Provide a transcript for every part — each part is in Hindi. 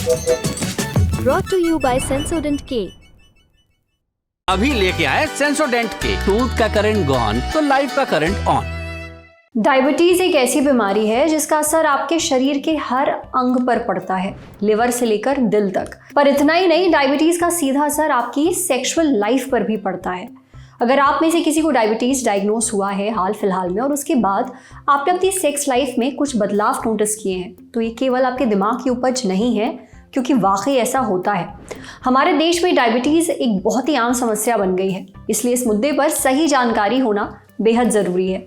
Brought to you by Sensodent K। अभी लेके आए सेंसोडेंट के। टूथ का करंट गॉन तो लाइफ का करंट ऑन। डायबिटीज एक ऐसी बीमारी है जिसका असर आपके शरीर के हर अंग पर पड़ता है, लिवर से लेकर दिल तक। पर इतना ही नहीं, डायबिटीज का सीधा असर आपकी सेक्सुअल लाइफ पर भी पड़ता है। अगर आप में से किसी को डायबिटीज डायग्नोस हुआ है हाल फिलहाल में और उसके बाद आपने अपनी सेक्स लाइफ में कुछ बदलाव नोटिस किए हैं, तो ये केवल आपके दिमाग की उपज नहीं है, क्योंकि वाकई ऐसा होता है। हमारे देश में डायबिटीज एक बहुत ही आम समस्या बन गई है, इसलिए इस मुद्दे पर सही जानकारी होना बेहद ज़रूरी है।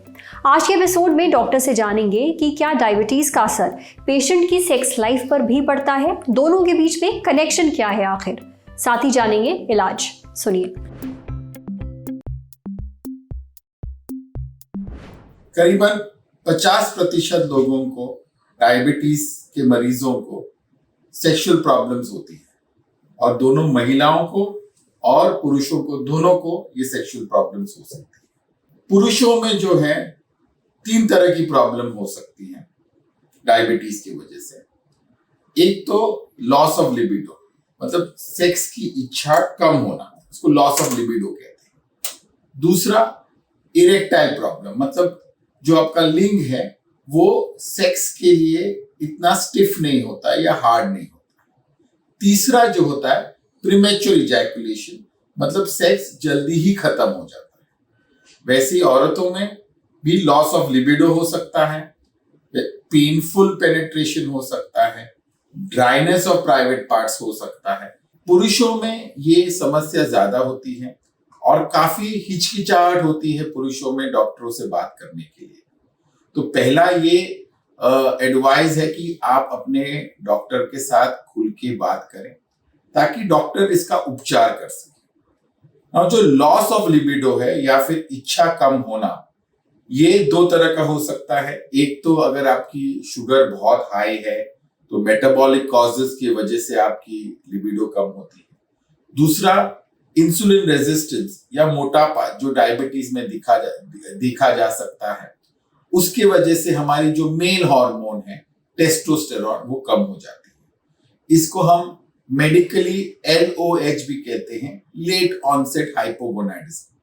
आज के एपिसोड में डॉक्टर से जानेंगे कि क्या डायबिटीज का असर पेशेंट की सेक्स लाइफ पर भी पड़ता है, दोनों के बीच में कनेक्शन क्या है आखिर, साथ ही जानेंगे इलाज। सुनिए। करीबन 50% लोगों को, डायबिटीज के मरीजों को सेक्सुअल प्रॉब्लम्स होती है, और दोनों महिलाओं को और पुरुषों को, दोनों को ये सेक्सुअल प्रॉब्लम्स हो सकती है। पुरुषों में जो है 3 तरह की प्रॉब्लम हो सकती है डायबिटीज की वजह से। एक तो लॉस ऑफ लिबिडो, मतलब सेक्स की इच्छा कम होना, उसको लॉस ऑफ लिबिडो कहते हैं। दूसरा इरेक्टाइल प्रॉब्लम, मतलब जो आपका लिंग है वो सेक्स के लिए इतना स्टिफ नहीं होता या हार्ड नहीं होता। तीसरा जो होता है प्रीमेच्योर इजैकुलेशन, मतलब सेक्स जल्दी ही खत्म हो जाता है। वैसे ही औरतों में भी लॉस ऑफ लिबिडो हो सकता है, पेनफुल पेनिट्रेशन हो सकता है, ड्राइनेस ऑफ प्राइवेट पार्ट्स हो सकता है। पुरुषों में ये समस्या ज्यादा होती है और काफी हिचकिचाहट होती है पुरुषों में डॉक्टरों से बात करने के लिए। तो पहला ये एडवाइस है कि आप अपने डॉक्टर के साथ खुल के बात करें ताकि डॉक्टर इसका उपचार कर सके। और जो लॉस ऑफ लिबिडो है या फिर इच्छा कम होना, ये 2 तरह का हो सकता है। एक तो अगर आपकी शुगर बहुत हाई है तो मेटाबॉलिक कॉजेस की वजह से आपकी लिबिडो कम होती है। दूसरा इंसुलिन रेजिस्टेंस या मोटापा जो डायबिटीज में देखा जा सकता है, उसके वजह से हमारी जो मेल हार्मोन है टेस्टोस्टेरॉन वो कम हो जाती है। इसको हम मेडिकली LOH भी कहते हैं, लेट ऑनसेट हाइपोगोनाडिज्म।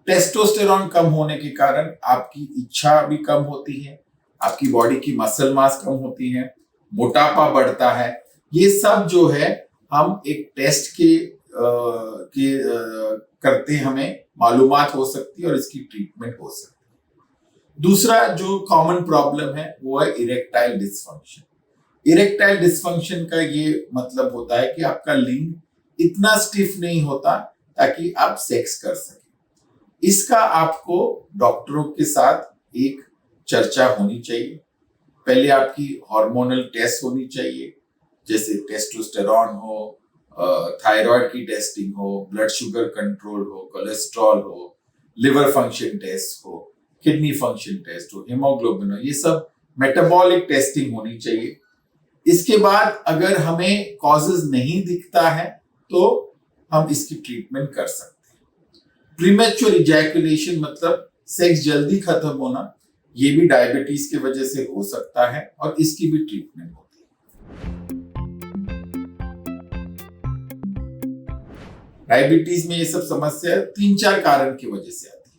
टेस्टोस्टेरॉन कम होने के कारण आपकी इच्छा भी कम होती है, आपकी बॉडी की मसल मास कम होती है, मोटापा बढ़ता है। ये सब जो है हम एक टेस्ट करते हमें मालूमात हो सकती है और इसकी ट्रीटमेंट हो सकती है। दूसरा जो कॉमन प्रॉब्लम है वो है इरेक्टाइल डिसफंक्शन। इरेक्टाइल डिसफंक्शन का ये मतलब होता है कि आपका लिंग इतना स्टिफ नहीं होता ताकि आप सेक्स कर सके। इसका आपको डॉक्टरों के साथ एक चर्चा होनी चाहिए। पहले आपकी हार्मोनल टेस्ट होनी चाहिए, जैसे टेस्टोस्टेरॉन हो, थायराइड की टेस्टिंग हो, ब्लड शुगर कंट्रोल हो, कोलेस्ट्रॉल हो, लिवर फंक्शन टेस्ट हो, किडनी फंक्शन टेस्ट हो, हीमोग्लोबिन हो, ये सब मेटाबॉलिक टेस्टिंग होनी चाहिए। इसके बाद अगर हमें कॉजेज नहीं दिखता है तो हम इसकी ट्रीटमेंट कर सकते हैं। प्रीमेच्योर इजैकुलेशन मतलब सेक्स जल्दी खत्म होना, ये भी डायबिटीज की वजह से हो सकता है और इसकी भी ट्रीटमेंट होती है। डायबिटीज में ये सब समस्या 3-4 कारण की वजह से आती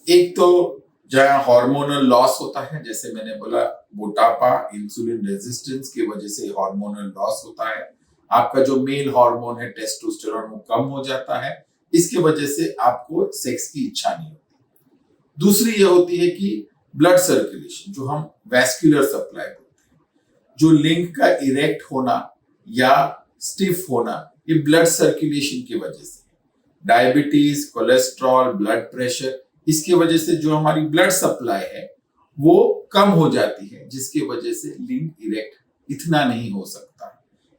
है। एक तो जहाँ हार्मोनल लॉस होता है, जैसे मैंने बोला मोटापा, इंसुलिन रेजिस्टेंस की वजह से हार्मोनल लॉस होता है। आपका जो मेल हार्मोन है टेस्टोस्टेरॉन वो कम हो जाता है, इसकी वजह से आपको सेक्स की इच्छा नहीं होती। दूसरी ये होती है कि ब्लड सर्कुलेशन, जो हम वैस्कुलर सप्लाई बोलते हैं, जो लिंग का इरेक्ट होना या स्टिफ होना, ये ब्लड सर्कुलेशन की वजह से। डायबिटीज, कोलेस्ट्रॉल, ब्लड प्रेशर, इसकी वजह से जो हमारी ब्लड सप्लाई है वो कम हो जाती है, जिसकी वजह से लिंग इरेक्ट इतना नहीं हो सकता।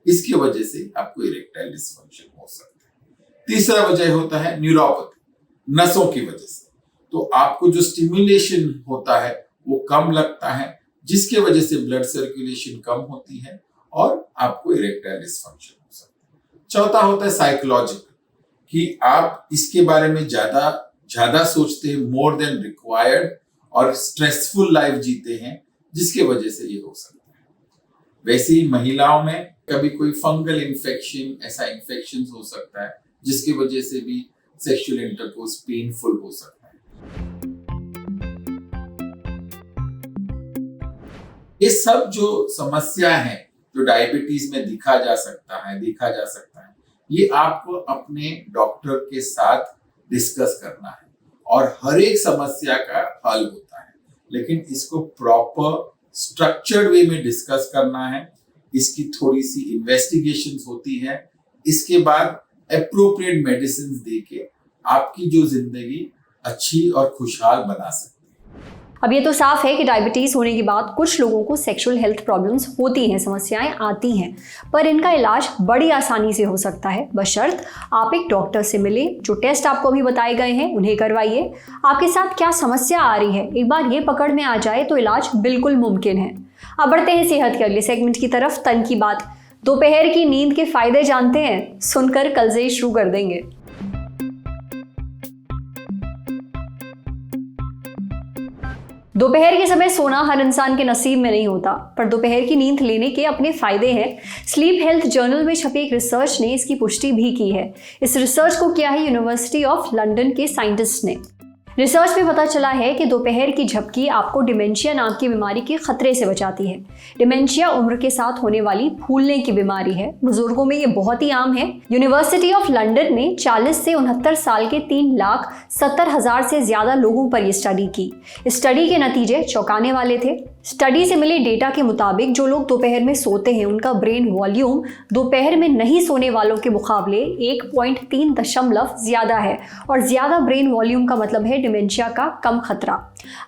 इसकी वजह से आपको इरेक्टाइल डिसफंक्शन हो सकता है। तीसरा वजह होता है न्यूरोपैथी, नसों की वजह से। तो आपको जो स्टिमुलेशन होता है वो कम लगता है, जिसकी वजह से ब्लड सर्कुलेशन कम होती है और आपको इरेक्टाइल डिसफंक्शन हो सकता है। चौथा होता है साइकोलॉजिकल, कि आप इसके बारे में ज्यादा सोचते हैं, मोर देन रिक्वायर्ड, और स्ट्रेसफुल लाइफ जीते हैं, जिसके वजह से ये हो सकता है। वैसे ही महिलाओं में कभी कोई फंगल इन्फेक्शन, ऐसा इन्फेक्शन हो सकता है जिसकी वजह से भी सेक्सुअल इंटरकोर्स पेनफुल हो सकता है। ये सब जो समस्या है जो डायबिटीज में देखा जा सकता है, ये आपको अपने डॉक्टर के साथ डिस्कस करना है और हर एक समस्या का हल होता है, लेकिन इसको प्रॉपर स्ट्रक्चर्ड वे में डिस्कस करना है। इसकी थोड़ी सी इन्वेस्टिगेशंस होती है, इसके बाद एप्रोप्रिएट मेडिसिन देके आपकी जो जिंदगी अच्छी और खुशहाल बना सकते हैं। अब ये तो साफ है कि डायबिटीज़ होने के बाद कुछ लोगों को सेक्सुअल हेल्थ प्रॉब्लम्स होती हैं, समस्याएं आती हैं, पर इनका इलाज बड़ी आसानी से हो सकता है, बशर्त आप एक डॉक्टर से मिले। जो टेस्ट आपको अभी बताए गए हैं उन्हें करवाइए। आपके साथ क्या समस्या आ रही है एक बार ये पकड़ में आ जाए तो इलाज बिल्कुल मुमकिन है। अब बढ़ते हैं सेहत के अगले सेगमेंट की तरफ, तन की बात। दोपहर की नींद के फायदे जानते हैं? सुनकर कल से शुरू कर देंगे। दोपहर के समय सोना हर इंसान के नसीब में नहीं होता, पर दोपहर की नींद लेने के अपने फायदे हैं। स्लीप हेल्थ जर्नल में छपी एक रिसर्च ने इसकी पुष्टि भी की है। इस रिसर्च को किया है यूनिवर्सिटी ऑफ लंदन के साइंटिस्ट ने। रिसर्च में पता चला है कि दोपहर की झपकी आपको डिमेंशिया नाम की बीमारी के खतरे से बचाती है। डिमेंशिया उम्र के साथ होने वाली भूलने की बीमारी है। बुजुर्गों में ये बहुत ही आम है। यूनिवर्सिटी ऑफ लंदन ने 40 से 69 साल के 3,70,000 से ज्यादा लोगों पर यह स्टडी की। स्टडी के नतीजे चौंकाने वाले थे। स्टडी से मिले डेटा के मुताबिक जो लोग दोपहर में सोते हैं उनका ब्रेन वॉल्यूम दोपहर में नहीं सोने वालों के मुकाबले 1.3 दशमलव ज्यादा है, और ज्यादा ब्रेन वॉल्यूम का मतलब है डिमेंशिया का कम खतरा।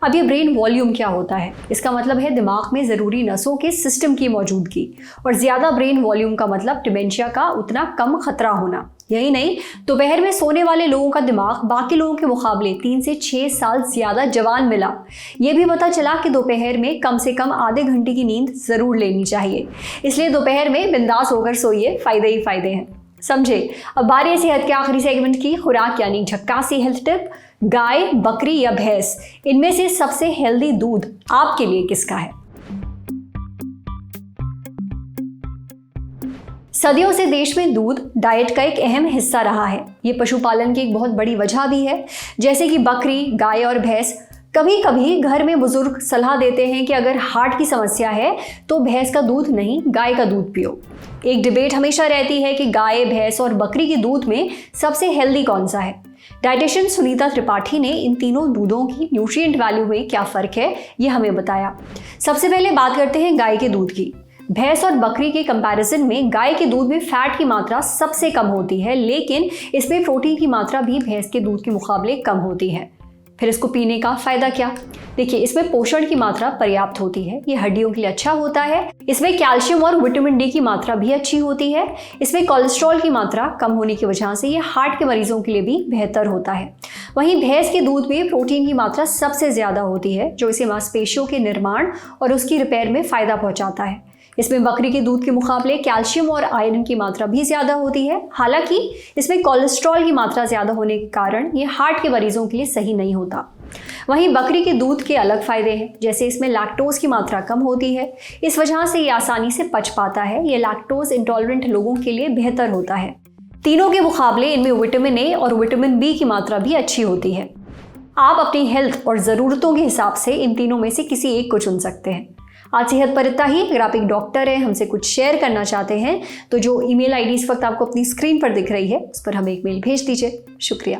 अब ये ब्रेन वॉल्यूम क्या होता है? इसका मतलब है दिमाग में जरूरी नसों के सिस्टम की मौजूदगी, और ज्यादा ब्रेन वॉल्यूम का मतलब डिमेंशिया का उतना कम खतरा होना। यही नहीं, दोपहर में सोने वाले लोगों का दिमाग बाकी लोगों के मुकाबले 3 से 6 साल ज्यादा जवान मिला। ये भी पता चला कि दोपहर में कम से कम आधे घंटे की नींद जरूर लेनी चाहिए। इसलिए दोपहर में बिंदास होकर सोइए, फायदे ही फायदे हैं। समझे? अब बारी है सेहत के आखिरी सेगमेंट की, खुराक यानी झक्कासी हेल्थ टिप। गाय, बकरी या भैंस, इनमें से सबसे हेल्दी दूध आपके लिए किसका है? सदियों से देश में दूध डाइट का एक अहम हिस्सा रहा है। ये पशुपालन की एक बहुत बड़ी वजह भी है। जैसे कि बकरी, गाय और भैंस, कभी कभी घर में बुजुर्ग सलाह देते हैं कि अगर हार्ट की समस्या है तो भैंस का दूध नहीं, गाय का दूध पियो। एक डिबेट हमेशा रहती है कि गाय, भैंस और बकरी के दूध में सबसे हेल्दी कौन सा है। डाइटिशियन सुनीता त्रिपाठी ने इन तीनों दूधों की न्यूट्रिएंट वैल्यू में क्या फ़र्क है ये हमें बताया। सबसे पहले बात करते हैं गाय के दूध की। भैंस और बकरी के कंपैरिजन में गाय के दूध में फैट की मात्रा सबसे कम होती है, लेकिन इसमें प्रोटीन की मात्रा भी भैंस के दूध के मुकाबले कम होती है। फिर इसको पीने का फायदा क्या? देखिए, इसमें पोषण की मात्रा पर्याप्त होती है, ये हड्डियों के लिए अच्छा होता है। इसमें कैल्शियम और विटामिन डी की मात्रा भी अच्छी होती है। इसमें कोलेस्ट्रॉल की मात्रा कम होने की वजह से ये हार्ट के मरीजों के लिए भी बेहतर होता है। वहीं भैंस के दूध में प्रोटीन की मात्रा सबसे ज्यादा होती है, जो इसे मांसपेशियों के निर्माण और उसकी रिपेयर में फायदा पहुंचाता है। इसमें बकरी के दूध के मुकाबले कैल्शियम और आयरन की मात्रा भी ज्यादा होती है। हालांकि इसमें कोलेस्ट्रॉल की मात्रा ज्यादा होने के कारण ये हार्ट के मरीजों के लिए सही नहीं होता। वहीं बकरी के दूध के अलग फायदे हैं, जैसे इसमें लैक्टोज की मात्रा कम होती है, इस वजह से ये आसानी से पच पाता है। ये लैक्टोज इंटॉलरेंट लोगों के लिए बेहतर होता है। तीनों के मुकाबले इनमें विटामिन ए और विटामिन बी की मात्रा भी अच्छी होती है। आप अपनी हेल्थ और ज़रूरतों के हिसाब से इन तीनों में से किसी एक को चुन सकते हैं। आज सेहत पर इतना ही। अगर आप एक डॉक्टर हैं, हमसे कुछ शेयर करना चाहते हैं, तो जो ईमेल आईडी इस वक्त आपको अपनी स्क्रीन पर दिख रही है उस पर हमें एक मेल भेज दीजिए। शुक्रिया।